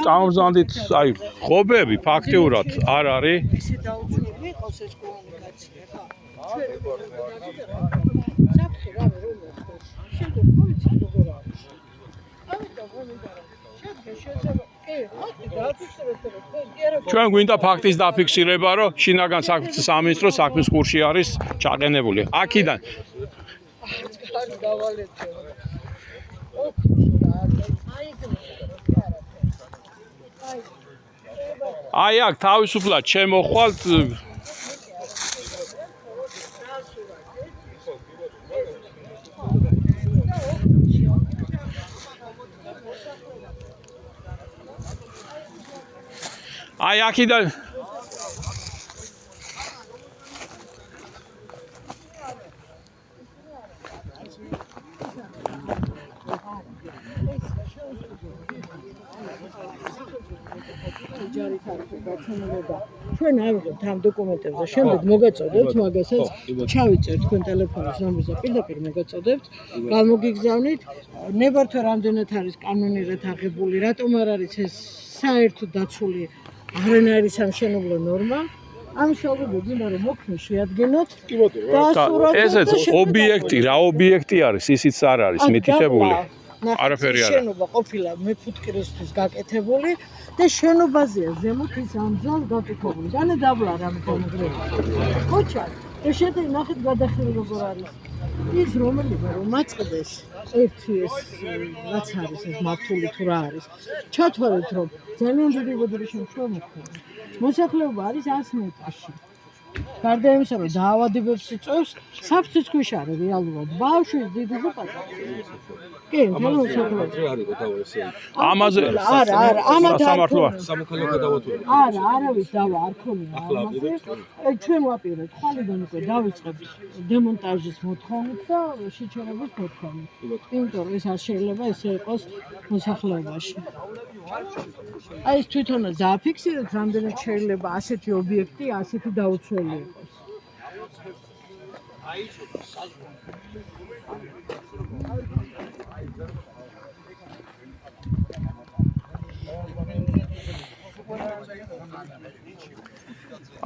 წამობრძანდით აი ხობები ფაქტიურად არ არის ისე დაუცველი იყოს ეს კომუნიკაცია ხა საფრთხე რა ვერ მოხდეს შემდეგ ვიცით როგორ არის ამიტომ ვამინდა რომ შეიძლება ჩვენ გვინდა ფაქტის დაფიქსირება, რომ შინაგან საქმეთა სამინისტრო საქმის კურსში არის ჩაყენებული. აქიდან აი აქ თავისუფლად შემოხვალთ აი აქიდან ჩვენ ავიღებთ ამ დოკუმენტებზე, შემდეგ მოგაწოდებთ მაგასაც, ჩავიწერთ თქვენ ტელეფონის ნომერზე, პირდაპირ მოგაწოდებთ, გამოგიგზავნით, ნებართვა რამდენად არის კანონიერად აღებული, რატომ არ არის ეს საერთოდ დაცული არანაირი სამშენებლო ნორმა. ამის შეუძლებლად გინდა რომ მოქმე შეადგენოთ და ასურათოთ ესეც ობიექტი, რა ობიექტი არის, ისიც არ არის მითითებული. არაფერი არა. შენობა ყოფილა მეფუტკრისთვის გაკეთებული და შენობაზეა ზემოთ ის ამძალ გაკეთებული. განე დაბლა რამე გამოგრებული. ხოჩა, შედეგი ნახეთ გადახდილი როგორ არის. ის რომელიმე რომ მაწყდეს ერთი ეს რაც არის ეს მართული თუ რა არის. ჩათვალეთ რომ ძალიან დიდი ბოდიში შემთხვევა მოხდება. მოსახლეობა არის 100 მეტრში. გარდა იმისა რომ დაავადებებს იწვევს, საფრთხის ქვეშ არის რეალურად. ბავშვის დიდი და პატარა. კი, ძალიან მოსახლეობა. ამაზე არა, სამართლოა. სამოქალაქო დავატოვე. არა, არავის დავა არ ქონია ამაზე. ჩვენ ვაპირებთ ხვალიდან უკვე დავიწყებთ დემონტაჟის მოთხოვნით და შეჩერების მოთხოვნით. იმიტომ რომ ეს არ შეიძლება ესე იყოს მოსახლეობაში. აი ეს თვითონაც დააფიქსირეთ, რამდენად შეიძლება ასეთი ობიექტი, ასეთი დაუცველი იყოს.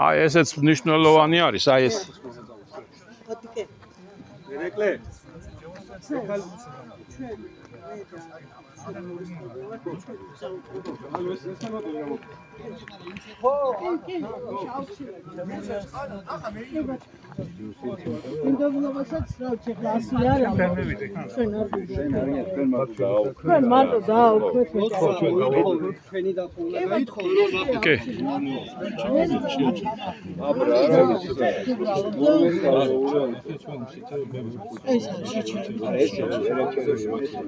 აი ესეც მნიშვნელოვანი არის, აი ეს ინდოვილობასაც რა ვქეხლა ასი არა. ჩვენ მარტო დააუქმეთ ჩვენი დახურვა კი.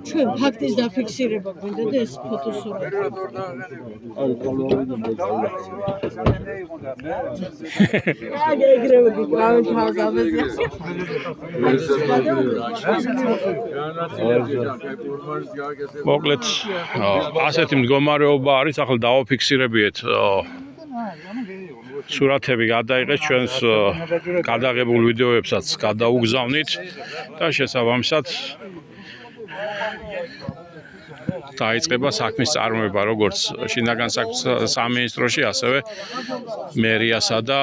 ჩვენ ფაქტის დაფიქსირება გვინდა და ეს ფოტოსურათი. ეგრევე გიგრავენ თავს ამაზე. მოკლედ ასეთი მდგომარეობა არის, ახლა დავაფიქსირებიეთ სურათები გადაიღეს ჩვენს გადაღებულ ვიდეოებსაც გადაუგზავნით და შესაბამისად დაიწყება საქმის წარმოება როგორც შინაგან საქმეთა სამინისტროში, ასევე მერიასა და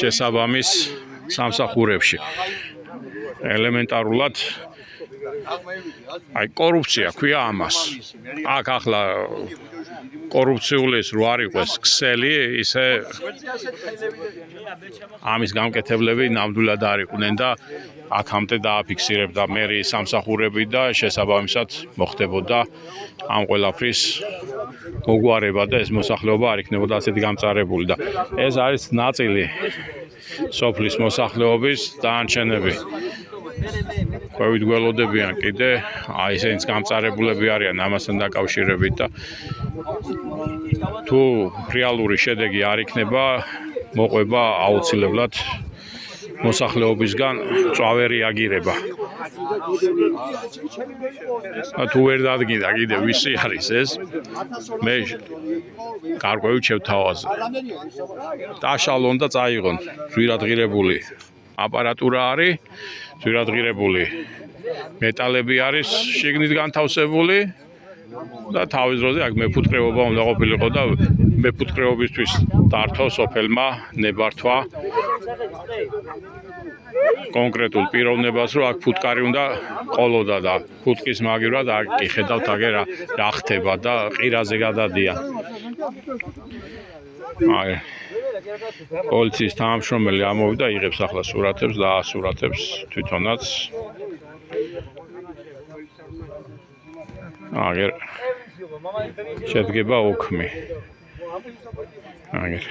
შესაბამის სამსახურებში. ელემენტარულად აი კორუფცია ქვია ამას. აქ ახლა კორუფციულის რო არ იყოს ქსელი, ისე ამის გამკეთებლები ნამდვილად არ იყვნენ და აქამდე დააფიქსირებდა მერიის სამსახურები და შესაბამისად მოხდებოდა ამ ყველაფრის მოგვარება და ეს მოსახლეობა არ იქნებოდა ასეთი გამწარებული და ეს არის ნაწილი სოფლის მოსახლეობის დანარჩენები. ყვევით გველოდებიან კიდე, აი ესენიც გამწარებულები არიან ამასთან დაკავშირებით და თუ რეალური შედეგი არ იქნება, მოყვება აუცილებლად მოსახლეობისგან მწვავე რეაგირება. თუ ვერ დადგინდა კიდე ვისი არის ეს, მე გარკვევით შევთავაზე. დაშალონ და წაიღონ ძვირადღირებული აპარატურა არის, ძვირადღირებული მეტალები არის შიგნით განთავსებული და თავის დროზე აქ მეფუტკრეობა უნდა ყოფილიყო და მეფუტკრეობისთვის დართო სოფელმა ნებართვა კონკრეტულ პიროვნებას, რომ აქ ფუტკარი უნდა ყოლოდა და ფუტკის მაგივრად აქ იხედავთ აგერ რა ხდება და ყირაზე გადადიან. აი პოლიციის თანამშრომელი ამოვიდა, იღებს ახლა სურათებს და ასურათებს თვითონაც. აგერ შედგება ოქმი. აგერ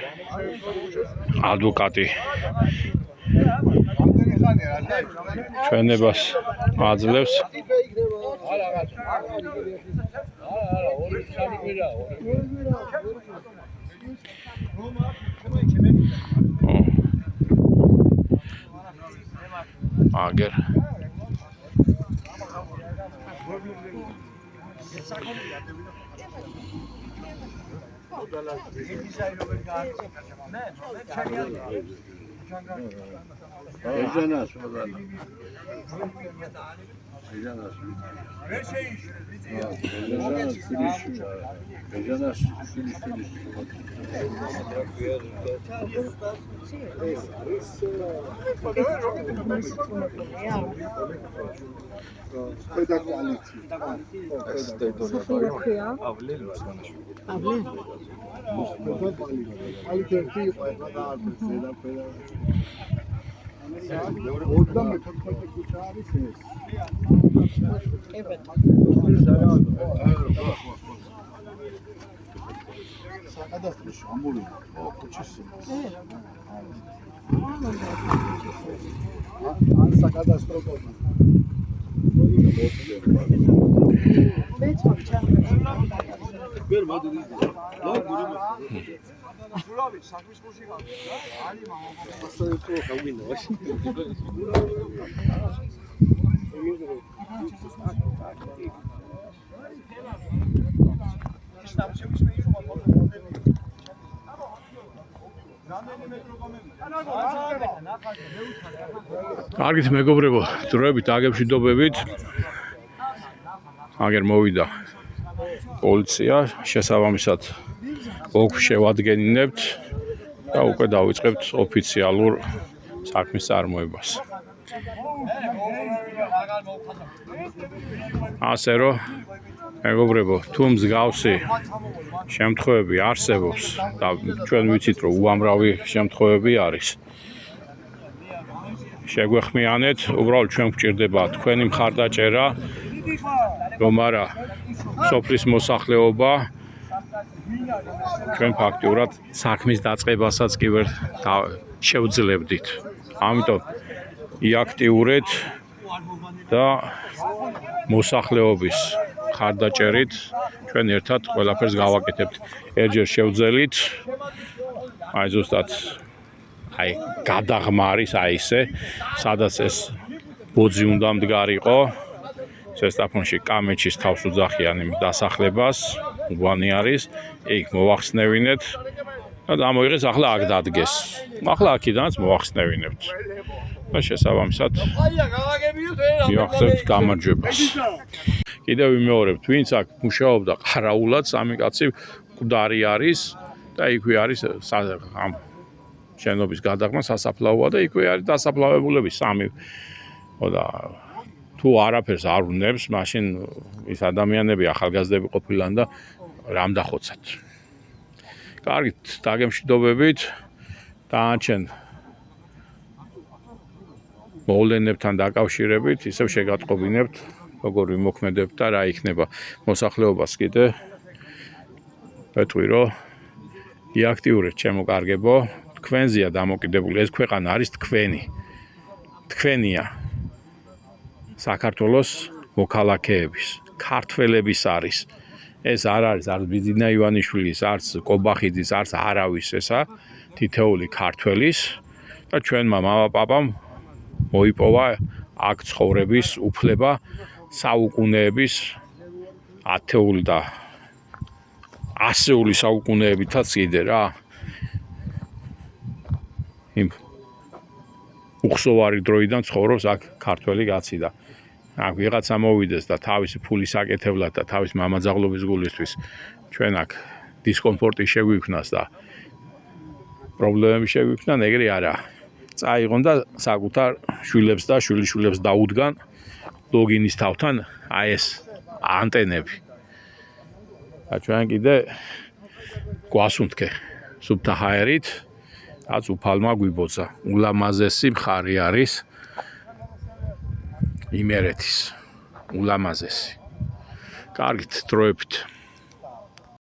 ადვოკატი ჩვენებას აძლევს. აგერ კარგით მეგობრებო, დროებით აგებშვიდობებით. აგერ მოვიდა პოლიცია, შესაბამისად ოლქს შევადგენინებთ და უკვე დავიწყებთ ოფიციალურ საქმის წარმოებას. ასე რომ მეგობრებო, თუ მსგავსი შემთხვევები არსებობს და ჩვენ ვიცით რომ უამრავი შემთხვევები არის. შეგვეხმიანეთ, უბრალოდ ჩვენ გვჭირდება თქვენი მხარდაჭერა, რომ არა სოფლის მოსახლეობა ჩვენ ფაქტიურად საქმის დაწყებასაც კი ვერ შევძლებდით. ამიტომ იაქტიურეთ და მოსახლეობის მხარდაჭერით ჩვენ ერთად ყველაფერს გავაკეთებთ. ერთჯერ შევძელით, აი ზუსტად გადაღმარის ისე, სადაც ეს ბოძი უნდა მდგარიყო, ზესტაფონში კამეჩის თავს უძახიან იმ დასახლებას, უბანი არის, იქ მოვახსნევინეთ და დამოიღეს ახლა აქ დადგეს. ახლა აქიდანაც მოვახსნევინებთ. და შესაბამისად მივახცევთ გამარჯვებას. კიდევ ვიმეორებთ, ვინც აქ მუშაობდა ყარაულად, სამი კაცი მკვდარი არის და იქვე არის ამ შენობის გადაღმა სასაფლაოა და იქვე არის დასაფლავებულები სამი. და თუ არაფერს არ უნებს, მაშინ ის ადამიანები ახალგაზრდები ყოფილან და რამ დახოცათ. კარგით, დაგემშვიდობებით. დანარჩენ მოვლენებთან დაკავშირებით ისევ შეგატყობინებთ, როგორ ვიმოქმედებთ და რა იქნება. მოსახლეობას კიდე ვეტყვი, რომ იაქტიურეთ ჩემო კარგებო, თქვენზეა დამოკიდებული, ეს ქვეყანა არის თქვენი. თქვენია. საქართველოს მოქალაქეების, ქართველების არის. ეს არ არის არც ბიძინა ივანიშვილის, არც კობახიძის, არც არავის ესა, თითეული ქართველის და ჩვენმა მამაპაპამ მოიპოვა აქ ცხოვრების უფლება საუკუნეების ათეული და ასეული საუკუნეებითაც კიდე რა. იმ უხსოვარი დროიდან ცხოვრობს აქ ქართველი კაცი და აქ ვიღაცა მოვიდეს და თავისი ფულის აკეთებლად და თავის მამაძაღლობის გულისთვის ჩვენ აქ დისკომფორტი შეგვიქმნას და პრობლემები შეგვიქმნა, ეგრე არა. წაიღონ და საკუთარ შვილებს და შვილიშვილებს დაუდგან ლოგინის თავთან ეს ანტენები. და ჩვენ კიდე გვასუნთქე სუფთა ჰაერით, რაც უფალმა გვიბოძა. ულამაზესი მხარი არის იმერეთის. ულამაზესი. კარგით, დროებით.